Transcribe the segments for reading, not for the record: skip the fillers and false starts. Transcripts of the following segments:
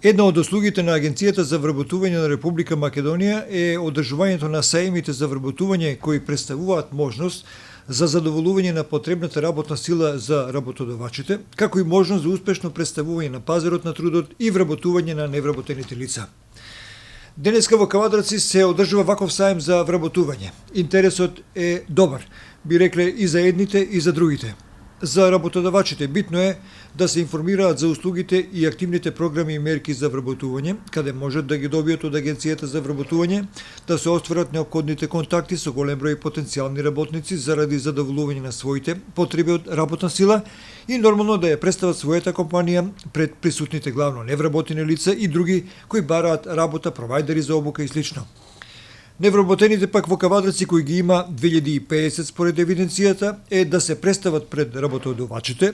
Една од услугите на Агенцијата за вработување на Република Македонија е одржувањето на саемите за вработување кои представуваат можност за задоволување на потребната работна сила за работодавачите, како и можност за успешно представување на пазарот на трудот и вработување на невработените лица. Денеска во Кавадарци се одржува ваков саем за вработување. Интересот е добар, би рекле и за едните и за другите. За работодавачите битно е да се информираат за услугите и активните програми и мерки за вработување, каде можат да ги добијат од Агенцијата за вработување, да се остварат неопходните контакти со голем број потенцијални работници заради задоволување на своите потреби од работна сила и нормално да ја представат својата компанија пред присутните главно невработени лица и други кои бараат работа, провајдери за обука и слично. Невработените пак во Кавадарци кои ги има 2050 според евиденцијата е да се представат пред работодавачите,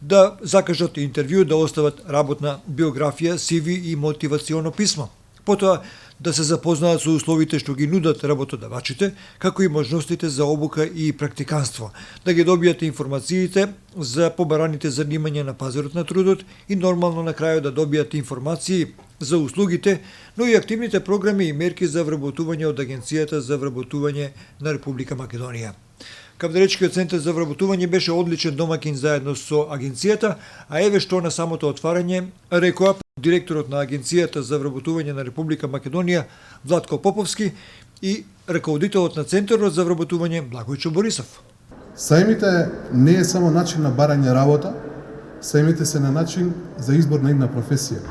да закажат интервју, да остават работна биографија, CV и мотивационо писмо. Потоа да се запознаат со условите што ги нудат работодавачите, како и можностите за обука и практиканство, да ги добијат информациите за побараните занимања на пазарот на трудот и нормално на крајот да добијат информации за услугите, но и активните програми и мерки за вработување од Агенцијата за вработување на Република Македонија. Кавдаречкиот центар за вработување беше одличен домакин заедно со Агенцијата, а еве што на самото отварање рекоа директорот на Агенцијата за вработување на Република Македонија Владко Поповски и раководителот на Центарот за вработување Благојчо Борисов. Саемите не е само начин на барање работа, саемите се на начин за избор на една професија.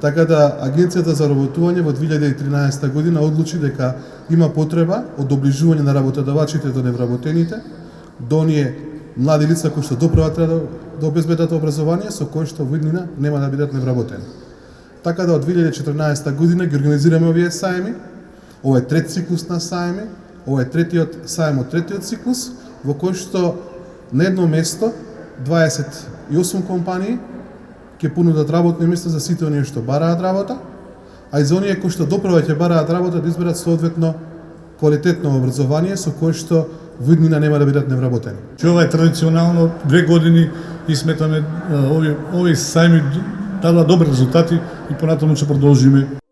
Така да Агенцијата за вработување во 2013 година одлучи дека има потреба од доближување на работодавачите до невработените, до оние млади лица кои што доправа треба да обезбедат образование, со кои што во иднина нема да бидат невработени. Така да од 2014 година ги организираме овие саеми. Ова е трет циклус на саеми, ова е третиот саем од третиот циклус, во кој што на едно место 28 компании ќе понудат работни места за сите оние што бараат работа, а и за оние кои што доправа ќе бараат работа да изберат соодветно квалитетно образование со кое што во иднина нема да бидат невработени. Ова е традиционално 2 години и сметаме овие сајми дава добри резултати и понатаму ќе продолжиме.